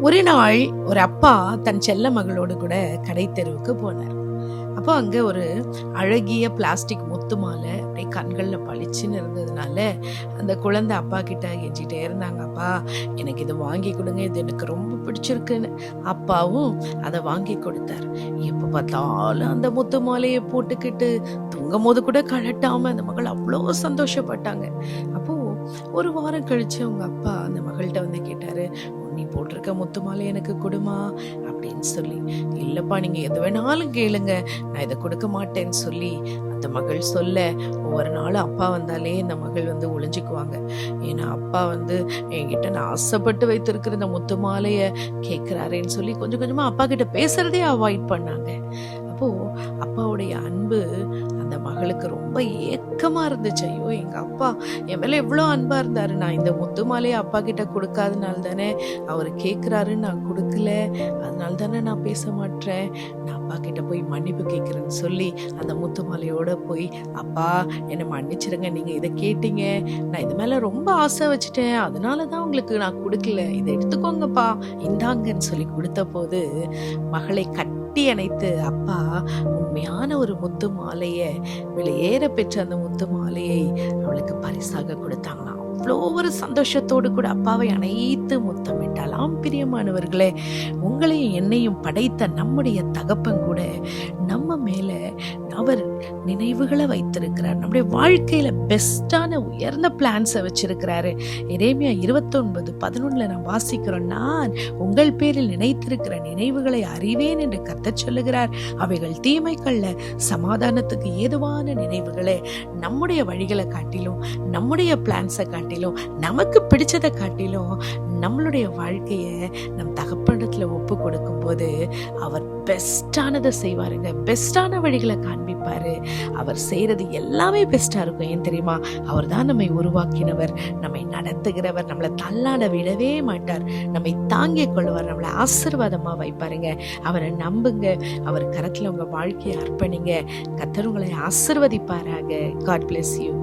ஒரு நாள் ஒரு அப்பா தன் செல்ல மகளோடு கூட கடை தெருவுக்கு போனார். அப்போ அங்க ஒரு அழகிய பிளாஸ்டிக் முத்து மாலை அப்படியே கண்கள்ல பளிச்சுன்னு இருந்ததுனால அந்த குழந்தை அப்பா கிட்ட கெஞ்சிட்டே இருந்தாங்க, அப்பா எனக்கு இது வாங்கி கொடுங்க, இது எனக்கு ரொம்ப பிடிச்சிருக்குன்னு. அப்பாவும் அதை வாங்கி கொடுத்தார். எப்ப பார்த்தாலும் அந்த முத்து மாலையை போட்டுக்கிட்டு தூங்கும் போது கூட கழட்டாம அந்த மகள் அவ்வளோ சந்தோஷப்பட்டாங்க. அப்போ ஒரு வாரம் கழிச்சு அவங்க அப்பா அந்த மகள்கிட்ட வந்து கேட்டாரு, நீ போட்டிருக்க முத்து மாலை எனக்கு கொடுமா அப்படின்னு சொல்லி. இல்லப்பா, நீங்க எது வேணாலும் கேளுங்க, நான் இதை கொடுக்க மாட்டேன்னு சொல்லி அந்த மகள் சொல்ல, ஒவ்வொரு நாளும் அப்பா வந்தாலே இந்த மகள் வந்து ஒளிஞ்சுக்குவாங்க. ஏன்னா அப்பா வந்து என்கிட்ட நான் ஆசைப்பட்டு வைத்திருக்கிற இந்த முத்து மாலைய கேட்கிறாரேன்னு சொல்லி கொஞ்சம் கொஞ்சமா அப்பா கிட்ட பேசுறதே அவாய்ட் பண்ணாங்க. அப்போ அப்பாவுடைய அன்பு அந்த மகளுக்கு ரொம்ப ஏக்கமா இருந்துச்சு. ஐயோ, எங்க அப்பா என் மேல எவ்வளோ அன்பா இருந்தாரு, நான் இந்த முத்து மாலையை அப்பா கிட்ட கொடுக்காதனால தானே அவர் கேட்கிறாருன்னு நான் கொடுக்கல, அதனால தானே நான் பேச மாட்டேன், நான் அப்பா கிட்ட போய் மன்னிப்பு கேட்கிறேன்னு சொல்லி அந்த முத்து மாலையோட போய், அப்பா என்னை மன்னிச்சிருங்க, நீங்க இதை கேட்டீங்க, நான் இது மேல ரொம்ப ஆசை வச்சுட்டேன், அதனாலதான் உங்களுக்கு நான் கொடுக்கல, இதை எடுத்துக்கோங்கப்பா, இந்தாங்கன்னு சொல்லி கொடுத்த போது மகளை கட்டி அணைத்து அப்பா உண்மையான ஒரு முத்து மாலைய, விலையேற பெற்ற அந்த முத்து மாலையை அவளுக்கு பரிசாக கொடுத்தாங்களாம். அவ்வளோ ஒரு சந்தோஷத்தோடு கூட அப்பாவை அனைத்து முத்தமிட்டாலாம். பிரியமானவர்களே, உங்களையும் என்னையும் படைத்த நம்முடைய தகப்பன் கூட நம்ம மேல அவர் நினைவுகளை வைத்திருக்கிறார். நம்முடைய வாழ்க்கையில பெஸ்டான உயர்ந்த பிளான்ஸை வச்சிருக்கிறாரு. எரேமியா 29:11 நாம் வாசிக்கிறோம், நான் உங்கள் பேரில் நினைத்திருக்கிற நினைவுகளை அறிவேன் என்று கர்த்தர் சொல்லுகிறார், அவைகள் தீமைகள்ல சமாதானத்துக்கு ஏதுவான நினைவுகளே. நம்முடைய வழிகளை காட்டிலும், நம்முடைய பிளான்ஸை காட்டிலும், நமக்கு பிடிச்சதை காட்டிலும் நம்மளுடைய வாழ்க்கைய நம் தகப்பனிடத்துல ஒப்பு கொடுக்கும் போது அவர் பெஸ்டானதை செய்வாருங்க. பெஸ்டான வழிகளை காண்பிப்பாரு. அவர் செய்யறது எல்லாமே பெஸ்டா இருக்கும். ஏன் தெரியுமா? அவர் தான் நம்மை உருவாக்கினவர், நம்மை நடத்துகிறவர், நம்மளை தள்ளாட விடவே மாட்டார், நம்மை தாங்கிக் கொள்வார், நம்மளை ஆசீர்வாதமா வைப்பாருங்க. அவரை நம்புங்க, அவர் கரத்துல உங்க வாழ்க்கையை அர்ப்பணிங்க. கர்த்தர் உங்களை ஆசீர்வதிப்பாராக. God bless you.